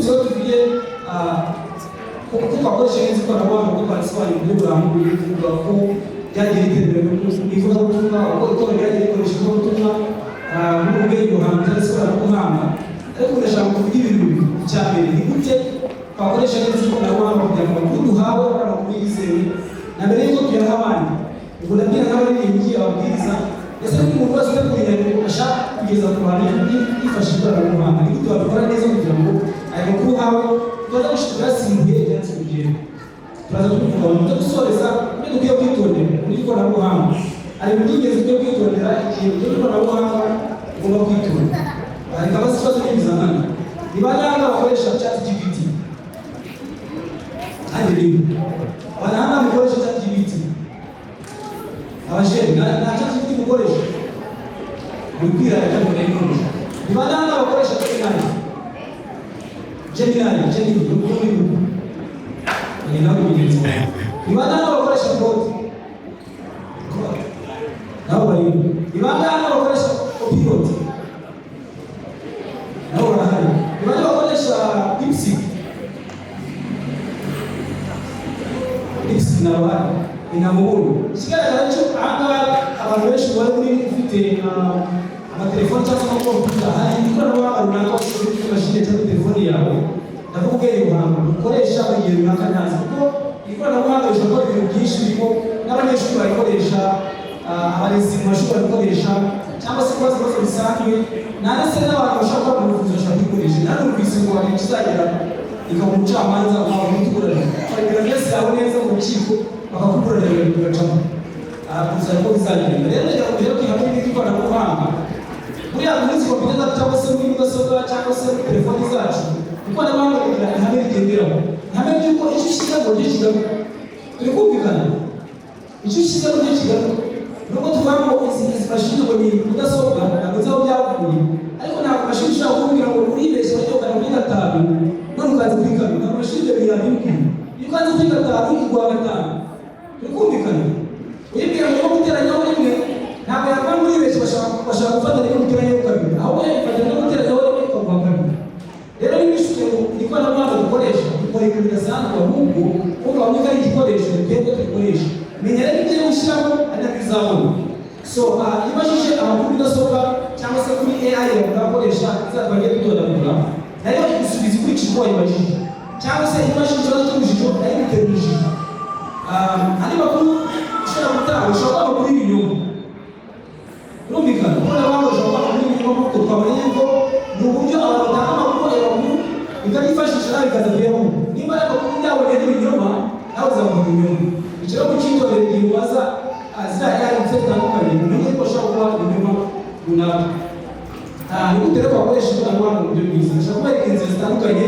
munsi rero tugiye kuko twakoresha neza ikoranabuhanga kuko twarisobanura uburyo burambuye tuvuga ko byagiye bitemewe ivugabutumwa uko itorero ryagiye rikoresha ivugabutumwa n'ubwenge buhanzi ndetse n'ikoranabuhanga. Ariko ndashaka kuvuga ibintu bibiri. Icya mbere ni gute twakoresha neza ikoranabuhanga kugira ngo amakuru duhawe ari amakuru yizewe na mbere y'uko tuyaha abandi. Ubwo ndabwira nk'abaririmbyi ababwiriza ese ko umuntu wese uri kunyandiko ashaka kugeza ku bantu yifashishije ikoranabuhanga ni gute wabikora neza kugira ngo ayo makuru uhawe tuza gushikira yasimbuye ibyatsi urugero. Turaza kubivuga mu byo gusoreza ibyo dukwiye kwitondera muri ikoranabuhanga. Hari ibintu by'ingenzi byo kwitondera igihe ujya mu ikoranabuhanga ugomba kwitondera. Hari abazi ikibazo cy'ibizamini ni bangahe bakoresha ChatGPT? Kandi rimwe bangahe bakoresha ChatGPT? Abajeni na ChatGPT mukoresha mubwira kandi murayikoresha. Ni bangahe bakoresha Gemini n'ubundi ni nabo bigenze. Ni bangahe bakoresha Claude nabo bari. Ni bangahe bakoresha Copilot nabo barahari. Ni bangahe bakoresha DeepSeek nabo bahari. Inamuburu kigaragara cyo ahangaha abantu benshi bari muri ufite amatelefoni cyangwa amakompiyuta hari ikoranabuhanga runaka ufite imashini cyangwa telefoni yawe ndavuga ubwenge buhanga ukoresha mu gihe runaka ntazi kuko ikoranabuhanga rishobora gukora ibintu byinshi birimo n'abanyeshuri barikoresha abarezi mu mashuri barikoresha cyangwa se kubaza ibibazo bisanzwe ndetse n'abantu bashaka gukora mu buvuzi bashaka kubikoresha nanumvise ngo hari ikizagera ikaba umucamanza ukaba umuturage ukagira byose yawe neza mu rukiko bakakukurira bigacamo gusa ko bizagenda. Rero ndagira ngo rero kihamwe n'ikoranabuhanga buriya muri izi kompiyuta cyangwa se muri mudasobwa cyangwa se muri telefoni zacu ikoranabuhanga rigira ihame rigenderaho. Ihame ry'uko icyo ushyize mu buryo kigaruka turi kumvikana icyo ushyize mu buryo kigaruka nubwo tuvuga ngo izi mashini ngo ni mudasobwa ntabwo nzi aho byavuye ariko ntabwo mashini ushobora kumbwira ngo uribeshye bajya kugana muri gatanu none ukaza kuri kabiri ntabwo mashini ibyo bintu bimwe iyo ukaza kuri gatanu iguha gatanu kumvikana uyibwira ngo guteranyaho rimwe ntabwo yakora muri benshi bashaka gufatanya no guteranyaho kabiri ahubwo yafatanya no guteranyaho rimwe ikaguha kabiri. Rero niba ishusho ikoranabuhanga dukoresha dukora ibintu bidasanzwe ahubwo ukaba uzi ko ari igikoresho twebwe dukoresha menya rero ibyo ushyiramo ari nabyo uzabona. So ibajije amakuru mudasobwa cyangwa se kuri AI bakoresha izabajya dutondagura nayo igusubiza ikurikije uko wayibajije cyangwa se ibajije ikibazo cy'urujijo nayo igutera urujijo. Hari makuru ushobora gutanga ushobora kuba kuri ibinyoma rumvikana kubona abantu ushobora kuba kuri ibinyoma kuko twabonye ko ni uburyo abantu batanga amakuru y'amakuru bikayifashisha nawe bikazavuyemo niba ari amakuru byabonye n'ibinyoma nawe uzavuga ibinyoma. Icyo rero kucyitondera igihe ubaza ziriya yari ndetse zitandukanye umenye ko ushobora kuba ibinyoma runaka. Ni gute rero wakoresha ikoranabuhanga mu buryo bwiza ushobora kubereka inzira zitandukanye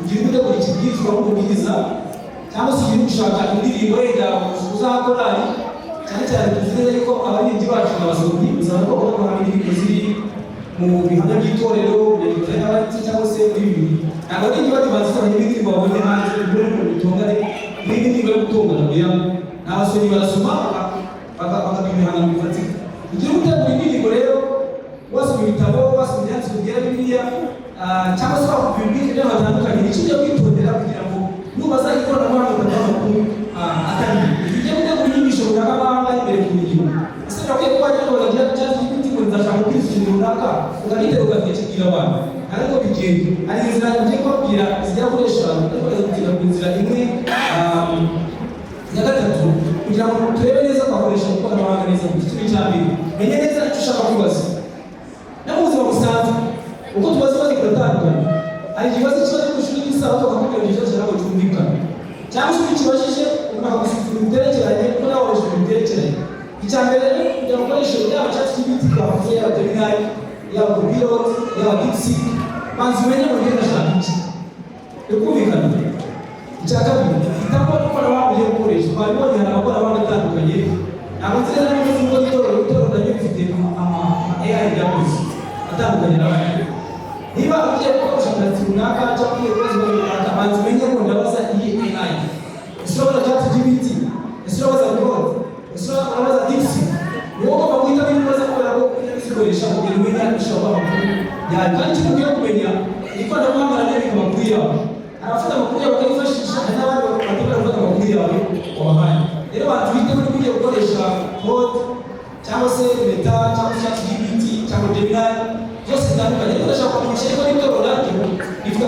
igihe uri gutegura ikibwirizwa nk'umubwiriza cyangwa se igihe ushaka indirimbo yenda uzakorari cyane cyane tuzi yuko abaririmbyi bacu n'abasomyi uzaba ko bakora indirimbo ziri mu bihamya by'itorero bya n'abandi cyangwa se muri bibiri ntabwo ari ikibazo bazisohoye indirimbo babonye hanze muri mu bitongane n'indirimbo yo gutongana oya n'abasomyi barasoma bakabwira ibihangano bifatika. Igihe utegura indirimbo rero wasoma ibitabo wasoma ibyanditswe byera bibiliya cyangwa se wakumva ibintu by'abantu batandukanye nicyo ugiye kwitondera kugira ngo nubaza ikoranabuhanga ukagira amakuru atari ibyo gutegura inyigisho runaka abahanga imbere ku mirimo ese nakwiye kuba wajya ngo bagira ChatGPT ngo nzashaka kwiza ikintu runaka ukagitera ugakibwira abantu ariko bigenda hari inzira ngiye kubabwira zijya kuri eshanu ariko kugera ku nzira imwe ya gatatu kugira ngo turebe neza twakoresha ikoranabuhanga neza ku giciro cya mbere menye neza icyo ushaka kubaza no mu buzima busanzwe uko tubaza ibibazo biratandukanye. Hari ikibazo kiba ari ku ishuri ry'isabato bakakubwira ngo ikibazo ntabwo cyumvikana cyangwa se ukibajije bakagusuzuma ibiterekeranye kuko nawe wakoresheje ibiterekeranye. Icya mbere kugira ngo ukoreshe yaba ChatGPT twavuze yaba Gemini yaba Copilot yaba DeepSeek banza umenye ngo ngenda ashaka iki bikumvikana. Icya kabiri hitamo ikoranabuhanga ugiye gukoresha twabibonye hari amakoranabuhanga atandukanye ntabwo nzi neza niba uzi ko itorero naryo rifite AI byakoze atandukanye n'abandi. Niba ugiye gukora ubushakashatsi runaka cyangwa ugiye kubaza runaka banza umenye ngo ndabaza iyi AI ese urabaza ChatGPT ese urabaza Claude ese urabaza DeepSeek ni wowe ugomba guhitamo ibibazo kubera ko ujya uzikoresha kugira umenye ushobora kuba amakuru yawe kandi icyo ukwiye kumenya ikoranabuhanga naryo rikaba kuri yabo, abafata amakuru yabo bakayifashisha, hari n'abandi bategura gufata amakuru yabo wabahaye. Rero abantu bitewe n'uburyo gukoresha code cyangwa se meta cyangwa se ChatGPT cyangwa Gemini byose bitandukanye, urashaka kumenyesha ariko n'itorero naryo rifite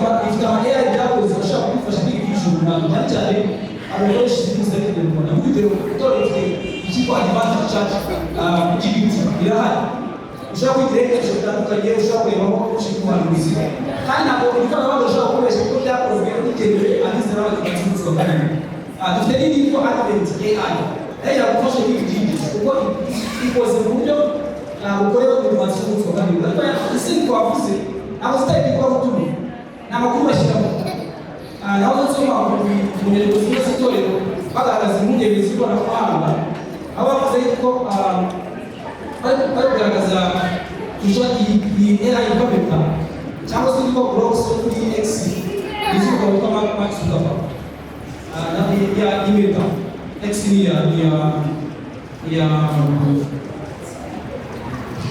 ama AI byakoze bashaka kubifasha kwigisha umuntu cyane cyane abakoresha izindi nzira z'iterambere. Nk'urugero itorero rifite ikigo Advanced Church GPT irahari, ushobora kwigira ibikoresho bitandukanye, ushobora kurebamo ushinzwe umuhanuzi, kandi ntabwo ikoranabuhanga ushobora gukoresha kuko byakozwe bitewe abize n'abategetsi b'ubuzima bw'abantu. Dufite n'indi yitwa Advent AI, nayo iragufasha kwiga ibyinjiza kuko ikoze mu buryo bukorewe mu rwanda z'ubuzima bw'abantu. Ariko isi twavuze ntabwo zitari ibikorwa tumwe, ni amakuru bashyiramo. Naho nsoma mu nyandiko zimwe z'itorero bagaragaza impungenge z'ikoranabuhanga, aho bavuze yuko bari kugaragaza iyi AI yitwa Meta cyangwa se yitwa Blocks kuri X izuba witwa Mark Zuckerberg. Ya Meta X ni ya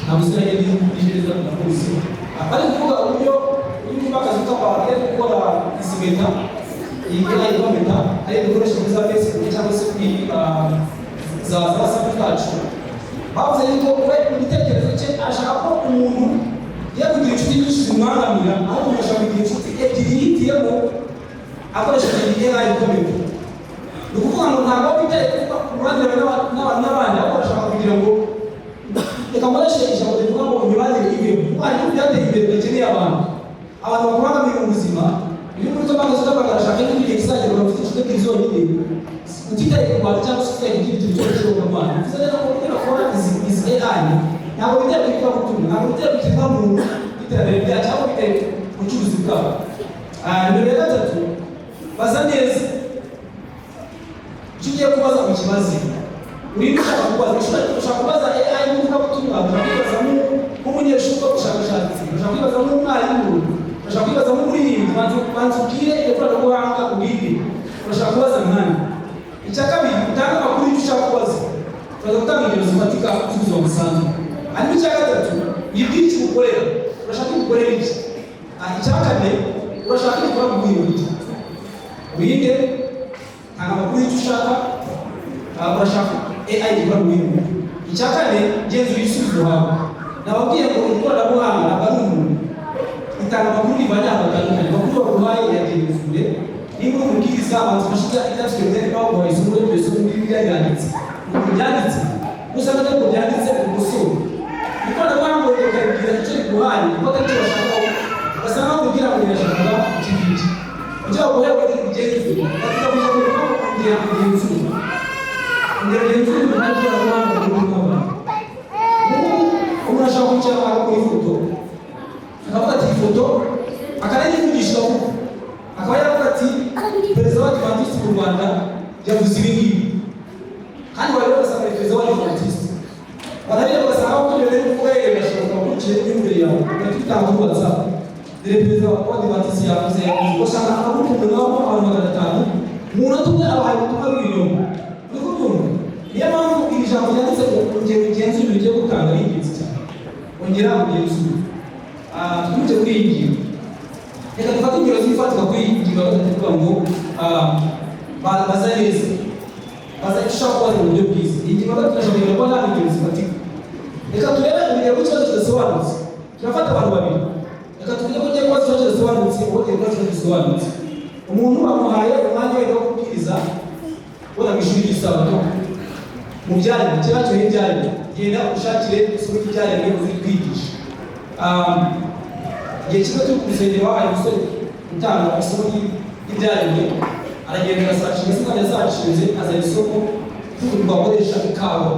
nabuzanye n'ijeza na polisi. Bari kuvuga uburyo Mark Zuckerberg ari gukora izi Meta, iyi AI yitwa Meta ari gukoresha muri za Facebook cyangwa se kuri za WhatsApp zacu. Bavuze yuko we igitekerezo cye ashaka ko umuntu yakugira inshuti nyinshi zimwangamira, aho umuntu ashaka kugira inshuti ebyiri yitiyemo akoresheje iyi AI ikomeye. Ni ukuvuga ngo ntabwo witaye ku ruhande n'abandi, aho ashaka kugira ngo reka nkoreshe ijambo rivuga ngo imibanire y'ibintu, kuko hari ibintu byateye imbere bikeneye abantu bakubangamiye mu buzima. Iyo muri Mark Zuckerberg arashaka ko igihe kizagera bafite inshuti ebyiri zonyine, utitaye ku bantu cyangwa se utitaye ku kindi kintu cyose cyo mu Rwanda. Bivuze rero ko bakora izi AI ntabwo bitewe ku kiba gutumwa, ntabwo bitewe ku kiba mu iterambere ryacu cyangwa bitewe ku bucuruzi bwabo. Nimero ya gatatu, baza neza icyo ugiye kubaza mu kibazo. Urimo ushaka kubaza, ushaka kubaza AI nk'umuvugabutumwa, ushaka kwibaza nk'umunyeshuri w'ubushakashatsi, ushaka kwibaza nk'umwarimu, ushaka kwibaza nk'umuririmbyi, banza ubwire ikoranabuhanga ubwire. Urashaka kubaza mwanya. Icya kabiri, utanga amakuru y'icyo ushaka kubaza. Uraza gutanga ingero zifatika z'ubuzima busanzwe. Hanyuma icya gatatu, yibwire icyo ukorera. Urashaka gukorera iki? Icya kane, urashaka gukora mu bwiro iki? Wige, tanga amakuru y'icyo ushaka. Urashaka AI gukora mu bwiro. Icya kane, genzura ibisubizo wawe. Nababwiye ngo ikoranabuhanga ntabwo ari umuntu. Itanga amakuru rivanye ahantu hatandukanye. Amakuru baguhaye yagenzure. Niba uri umubwiriza abantu bashyize ibyanditswe bizajya baguha isomo ryo kwesa muri Bibiliya yanditse. Uko byanditse, gusa ntabwo byanditse ugusura. Ikoranabuhanga rikabwira icyo riguhaye, kuko atari cyo bashaka. Basa nkaho ubwira ngo birashaka iki ngiki. Icyo baguhaye ngo ugenzure. Bakubwira ngo ongera kugenzura. Ongera kugenzura ibintu by'ikoranabuhanga muri mwaba. Umuntu ashaka kwicara agakora ifoto. Akavuga ati ifoto, akanayivugisha vuba. Akaba yaravuga ati perezida w'Abadivantisiti mu Rwanda yavuze ibi ngibi, kandi bari basanga perezida w'Abadivantisiti barabira bagasanga ko ibyo rero kuvuga yewe birashoboka gukurikiye n'imbere yawe ugahita kuri WhatsApp. Dore perezida w'Abadivantisiti yavuze usanga abakunze nabo abantu 500 mu munota umwe abahaye ubutumwa bw'ibinyoma. Uri kubyumva? Niyo mpamvu iri jambo ryanditse ngo ongera ugenzure ibyo ugiye gutanga ari ingenzi cyane. Ongera ugenzure. Twite kuri iyi ngingo. Reka dufate ingero zifatika kuri iyi ngingo batavuga ngo baza neza. Baza icyo ushaka kubaza mu buryo bwiza. Iyi ngingo turashobora kuba nta ngero zifatika. Reka turebe urugero rw'ikibazo kidasobanutse. Turafata abantu babiri. Reka tuvuge ko ugiye kubaza ikibazo kidasobanutse, uwo ugiye kubaza ikibazo gisobanutse. Umuntu bamuhaye umwanya we wo kubwiriza ubona mu ishuri ry'isabato mu byaremwe, kera cyo ibyaremwe. Genda ushakire isomo ry'ibyaremwe uzi kwigisha. Igihe kimwe cyo kurusengero wahaye umusore utanga isomo ry'ibyaremwe, aragenda agasashinga se kandi asashinze azana isomo ry'ukuntu bakoresha ikawa.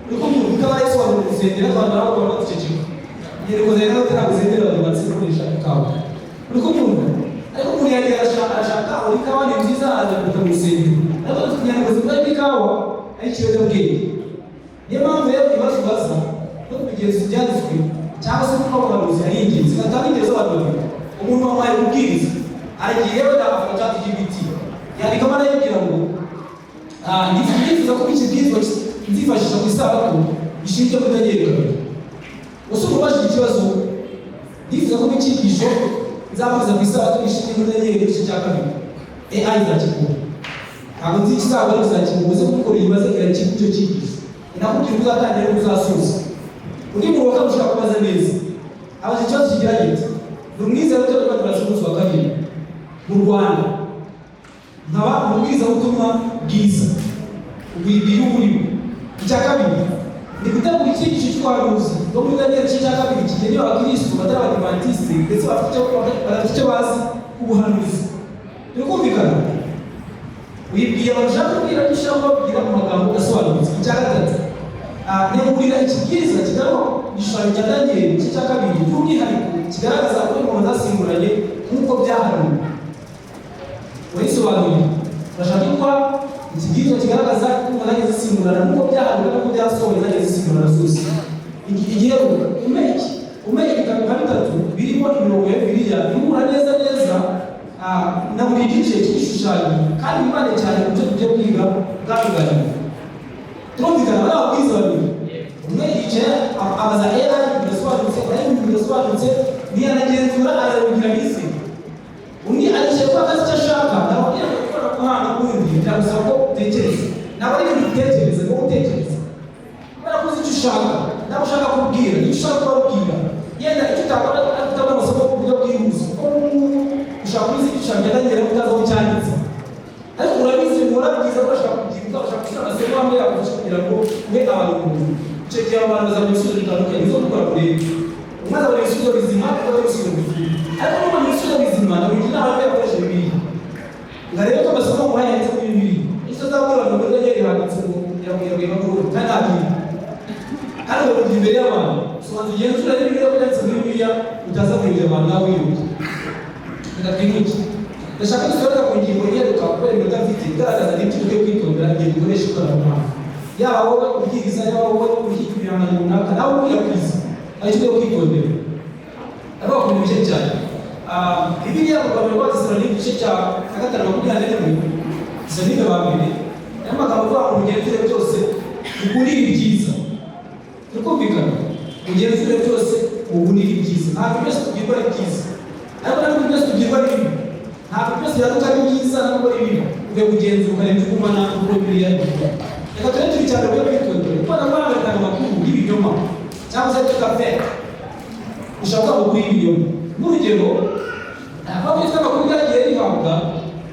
Niko umuntu ikawa yasobanura urusengero abantu barabona baceceka. Igihe kozera no tera gusengera abantu bakoresha ikawa. Niko umuntu ariko umuntu yagiye arashaka aho ikawa ni nziza azakuta mu rusengero. Ariko kugira ngo zikore ikawa ari kibazo bwenge. Niyo mpamvu rero ibibazo baza no kugeza ibyanditswe cyangwa se kuko abahanuzi ari ingenzi. Gatanga ingero z'abantu babiri. Umuntu wamuhaye kubwiriza aragiye yewe ndafata ChatGPT yandikamo arayibwira ngo ndifuza ko iki bwizwa nzifashisha ku isabato gishinzwe kutagenda. Gusa umubajije ikibazo ndifuza ko icyigisho nzavuza ku isabato gishinzwe cy'inyenyeri igice cya kabiri AI izakikura ntabwo nzi ikizaba ari kuzakikura uze gukora imaze irakikura icyo cyigisho inakubwira uzatangira n'uzasoza undi muntu wakamushaka kubaza neza abaje ikibazo kigira giti ni umwizera cyo kubaturaza umunsi wa kabiri mu Rwanda nkaba umubwiriza w'ubutumwa bwiza ubwibwira uburimo icya kabiri ni gutegura icyigisho cy'ubuhanuzi no muri Daniel igice cya kabiri kigenewe abakristo batari abadivantisite ndetse bafite icyo bazi ubuhanuzi birakumvikana wibwiye abashaka kubwira n'ishaka babwira mu magambo asobanutse icya gatatu negurira ikibwiriza kigaragara igishushanyo cya Daniel igice cya kabiri by'umwihariko kigaragaza ko ingoma zasimburanye nk'uko byahanuwe warisobanuye urashaka kuba ikibwiriza kigaragaza ko ingoma zagiye zisimburana nk'uko byahanuwe n'uko byasohoye zagiye zisimburana zose igihe umenya ibitabo nka bitatu birimo imirongo ya Bibiliya ihura neza na buri gice cy'igishushanyo kandi bibane cyane ku byo tugiye kwiga bwabiganira turumvikana bari ababwiza babiri umwe yicaye abaza AI birasobanutse birasobanutse niyanagenzura arabigira bise undi aricaye kuko akazi icyo ashaka nababwira ngo gukora kuhanga kundi biragusaba ko utekereza ntabwo ari ibintu utekereza ngo utekereza kubera ko uzi icyo ushaka ntabwo ushaka kubwira icyo ushaka kubabwira yenda icyo utabona utabona amasomo ku buryo bwihuse ushaka kuzi icyo ushaka yadagera utazi aho cyanditse ariko urabizi murabyiza ko ushaka kubyibuka ushaka gushyira amasomo hamwe yakufasha kugira ngo ube abantu icyo gihe abantu bazabona ibisubizo bitandukanye zo gukora kuri umwe azabona ibisubizo bizima akaba ibisubizo bizima ariko n'ubona ibisubizo bizima nabigira inama yo yakoresha Bibiliya nga rero ko amasomo muhaye yanditse muri Bibiliya icyo azabwira abantu muri Daniel handitse ngo yabwira bakuru kandi agiye kandi bavuga imbere y'abantu sobanura igenzura n'ibyo byanditse muri Bibiliya utaza kugira abantu nawe wibuke ndakwimuke ndashaka gusoreza ku ngingo iheruka kubera iminota mfite igaragaza n'ibyo ugiye kwitondera igihe dukoresha ikoranabuhanga yaba wowe ubwiriza yaba wowe ushyigikira ibihangano runaka nawe ukwirakwiza aricyo ugiye kwitondera ariko bakunda ibice cyane Bibiliya mu Rwanda rwa Tesalonike igice cya 5:21 Tesalonike ba mbere aya magambo avuga ngo mugenzure byose mugundire ibyiza tukumvikana mugenzure byose mugundire ibyiza ntabwo byose tubwirwa ari byiza ariko ntabwo byose tubwirwa ari bibi ntabwo byose yaduka ari byiza ntabwo ari bibi ugiye kugenzura ukareba ugumana uko Bibiliya ivuga reka turebe turi cyane rero kwitondera ikoranabuhanga ritanga amakuru y'ibinyoma cyangwa se tukafeka ushaka amakuru y'ibinyoma n'urugero aho witwa amakuru yagiye rihabwa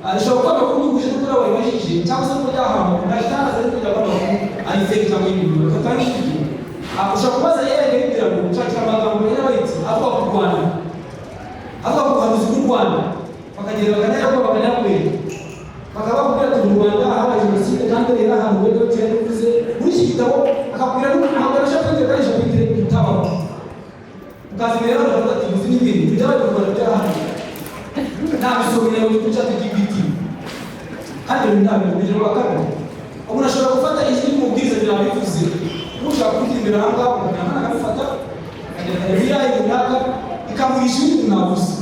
arashobora kuba amakuru y'uguje n'ukuri wabibajije cyangwa se ko ryahabwa ntagitangaza ariko kugira ngo amakuru ari fake cyangwa y'ibinyoma reka tutange ikigo ushobora kubaza yerekeye kugira ngo ushakire amagambo y'abayitsi avuga ku Rwanda avuga ku buhanuzi bw'u Rwanda bakagenda bakanayakora bakanayakorera bakaba bakubwira ati mu Rwanda habaye jenoside kandi rero ahantu wenda cyane uvuze muri iki gitabo akakubwira n'umuntu ashaka kwinjira kandi ashaka kwinjira kutabaho ukazi rero baravuga ati uzi n'ibindi byabaye mu Rwanda byarahanwe nta bisomero mu chat GPT kandi ntabwo bigera kwa kabiri umuntu ashobora gufata ijwi n'umubwiriza birabivuze ushaka kugira imbere aha ngaha ukamenya akabifata akagenda Bibiliya runaka ikamuhisha ibintu navuze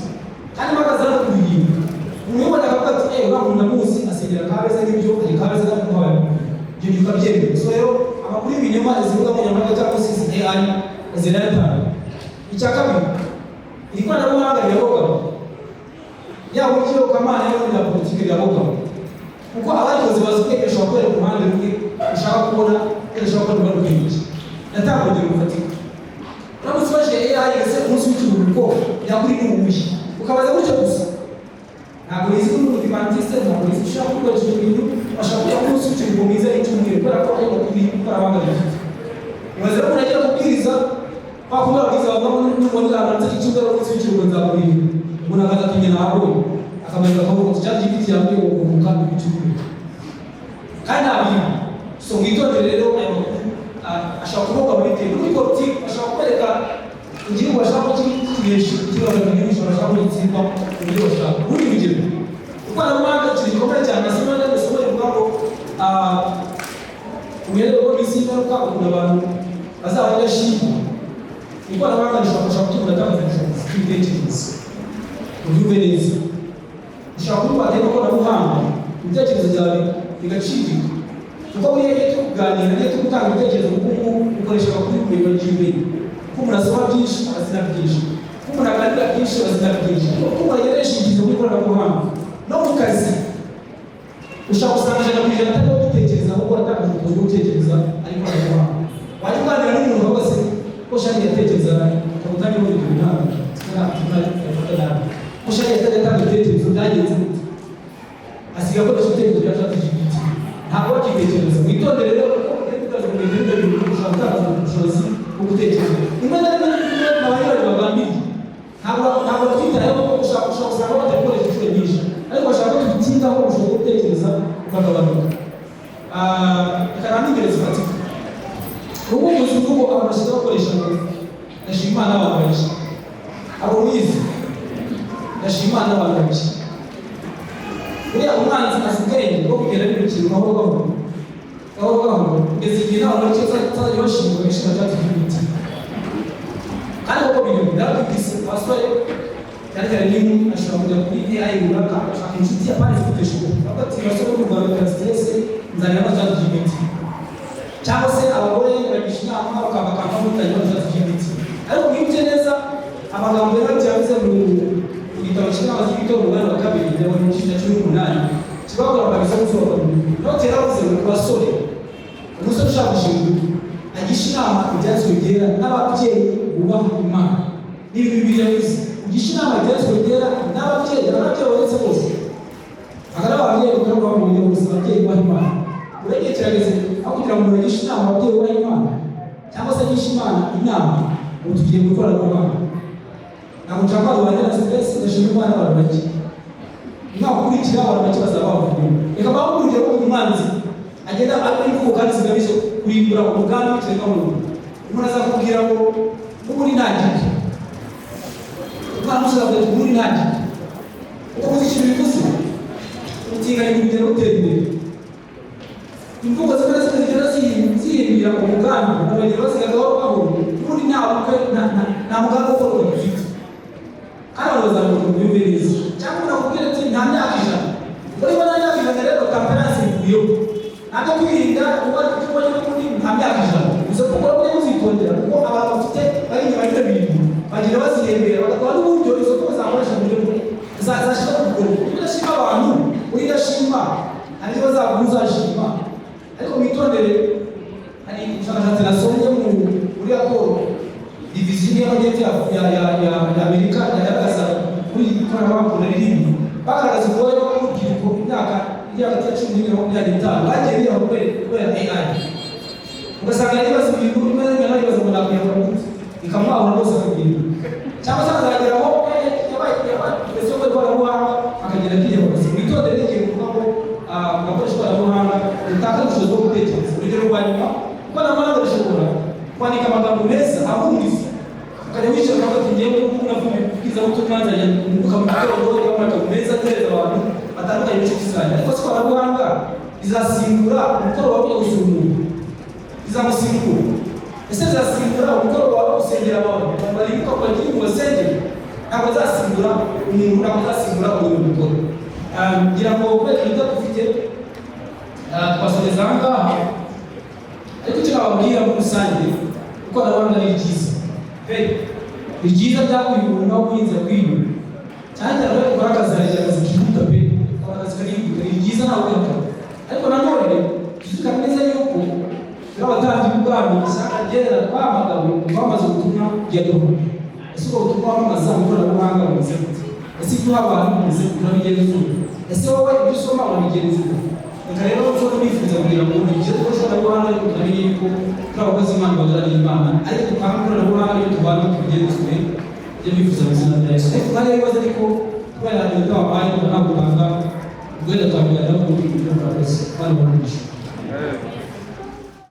kandi bakazana kubihinda umubona akavuga ati uriya muntu ndamuzi asengera Kabeza n'ibyo ari Kabeza n'amuhaye ibyo bikabyemera so rero amakuru y'ibinyoma zivuga mu nyamara cyangwa se AI zirayatanga icya kabiri iri koranabuhanga rirabogamye yaba uburyo kamana yo muri politiki rirabogamye kuko abarikoze bazikesha bakorera ku ruhande rumwe ushaka kubona ushaka kubona barukwiye natanga urugero rufatika uramutse ufashe AI ese umunsi w'ikiruhuko yakuri n'ubuye ukabaza gutyo gusa ntabwo rizi ko umuntu divantiste ntabwo rizi ushaka gukoresha ibintu ashaka kujya ku munsi w'ikiruhuko mwiza y'icyumweru kubera ko ari bakuri ikoranabuhanga rifite umaze rero umuntu agiye kubwiriza bakubwira ababwiriza bavuga ngo n'ubundi aramutse icyumweru umunsi w'ikiruhuko nzakuriye umuntu akaza akimena ahabonye akamenya akavuga ngo chat GPT yambwiye ngo kuvuga icyumweru kandi ntabwo so mwitondere rero aya makuru ashaka kuvuga muri tebe muri politiki ashaka kwereka igihugu ashaka kibesha ikibazo cy'igihugu ashaka gutsinda ibyo bashaka muri bigero ikoranabuhanga kiri gikomeye cyane asoma n'amasomo rivuga ngo uhereye ko bisi ingaruka ukunda abantu bazaba bagashima ikoranabuhanga rishobora gutuma udatanga ibitekerezo ubyumve neza ushaka kuba wateka ikoranabuhanga ibitekerezo byawe bigacika kuko buriya iyo turi kuganira iyo turi gutanga ibitekerezo kuko ukoresha amakuru y'ubumenyi bw'imbere kuko umuntu asoma byinshi azina byinshi kuko kuna kabila kinshi bazinabigisha kuko yereje ingizo muri ikoranabuhanga no mu kazi ushaka usanga na kujya natako gutekereza kuko atakaje kuzo gutekereza ariko ikoranabuhanga wajya kuganira n'umuntu wese ko shaka yatekereza ubutani muri ibyo bintu ko shaka yatekereza gutekereza byagenze asiga ko gutekereza byashatse GPT ntabwo wakitekereza witondere rero ko utekereza mu bintu byo gushaka ubushobozi bwo gutekereza imana n'abayobora bagambiriye ntabwo twitayeho ko ushaka usanga batakoresha inshuro nyinshi ariko bashaka ko tubitindaho ushobora gutekereza ukagabanuka ikaba n'ingero zifatika ubu muzi uko abantu basigaye bakoresha ngo ndashima Imana n'abantu benshi abo bize ndashima Imana n'abantu benshi uriya umwanzi asigaye bwo kugenda n'ibiciro gahoro kugeza igihe nta muntu utazajya bashinga benshi bajya ibiti kandi uko bintu byarabikise abasore cyane cyane n'inkumi ashobora kujya kuri AI runaka agashaka inshuti yapane zikoresha uko bagati basore mu Rwanda bya stress nzanira abajya ibiti cyangwa se abagore bagisha inama bakabakanga mutajya bajya ibiti ariko mwibye neza amagambo yavuze mu igitabo cy'inama z'ibitabo mu Rwanda kabiri ndabona mu 2018 kibagora kabisa gusohoka note yaravuze mu basore umusore ushaka gushinga agisha inama ibyatsi bigera n'ababyeyi bubaha Imana ibi bibiri yavuze ugisha inama ibyatsi bigera n'ababyeyi uretse bose akaba ababyeyi bakaba mu buryo bose ababyeyi bubaha Imana urege kirageze aho kugira ngo ugisha inama ababyeyi bubaha Imana cyangwa se agisha Imana inama ubu tugiye gukora n'abana ntabwo nshaka rubanda na stress ndashima Imana abantu bake ntabwo kurikira abantu bake bazaba bavuga reka bahurire ko umwanzi agenda ari kuvuga zigamije kurimbura umugambi w'ikiremwa muntu umuntu azakubwira ngo muri ntagike umwana musaza ati muri ntagike uko muzishyura ibivuze utinganya kugera utera imbere imvugo zimwe na zimwe zigenda zihimbira umugambi abageni basigaho bahura muri nta mugambi wo gukora dufite kandi abantu bazamuka mu byumve neza cyangwa unakubwira ati nta myaka ijana urimo nta myaka ijana rero kamperanse ikuyeho ntabwo kwirinda ubonye n'ubundi nta myaka ijana gusa kuko ujye muzitondera kuko abantu bafite bari inyuma y'ibyo bintu bagenda bazirembera bagakora n'uburyo izo kuba zakoresha mu buryo bumwe zashira ku bwoko iyo udashima abantu uri udashima hari ibyo bazavuga uzashima ariko mwitondere hari ubushakashatsi nasomye muri raporo diviziyo y'amajyepfo ya Amerika yagaragaza kuri ikoranabuhanga na ririmi bagaragaza ko urubyiruko imyaka iri hagati ya 10 na 25 bagiye biha kubera AI ugasanga ibibazo ibintu bimwe na bimwe bibazo ngo nakuyakora gute ikamwahura rwose akagenda cyangwa se akazageraho yabaye isoko ry'ikoranabuhanga akagenda akiyahura gusa mwitondere n'igihe kuvuga ngo gakoresha ikoranabuhanga ritanga ubushobozi bwo gutekereza urugero rwa nyuma ikoranabuhanga rishobora kwandika amagambo meza ahumuriza ukajya wicara ukavuga ati ngewe navuga ubwiza butumwa nzajya mbuka mu gitondo amagambo meza atereza abantu batandukanye n'inshuti zanjye ariko si ikoranabuhanga rizasimbura umukoro wawe wo gusura umuntu rizamusimbura ese rizasimbura umukoro wawe wo gusengera abantu baribuka ko bagiye mu basengeri ntabwo azasimbura umuntu ntabwo azasimbura uyu mukoro ngira ngo kubera ibyo dufite twasoreza aha ngaha ariko icyo nababwira muri rusange ikoranabuhanga ni ryiza ni ryiza byakuye umuntu nawe ubuhinzi bw'inyuma cyane cyane iyo ukora akazi aragerageza ikibuga pe ukora akazi karihuta ni ryiza ntabwo uyakora ariko nanone tuzirikana neza yuko iyo abatambyi b'ubwami ishyaka ryera twamagawe bamaze ubutumwa bw'iyadoma ese ubwo butumwa wamamaza mu ikoranabuhanga bumeze gute ese ibyo uha abantu bumeze gute urabigenza ute ese wowe ibyo usoma urabigenza ute reka rero nshobora kwifuza kugira ngo ugire uko ikoranabuhanga ariko tunamenye yuko turi abakozi b'Imana bahagarariye Imana ariko dupanga ikoranabuhanga iyo tubana tubigenzure ibyo bifuza mu izina rya Yesu ariko hari ibibazo ariko kubera leta wabaye ntabwo banga ubwenda twabiganiraho ku buryo bwa bose kandi bumugisha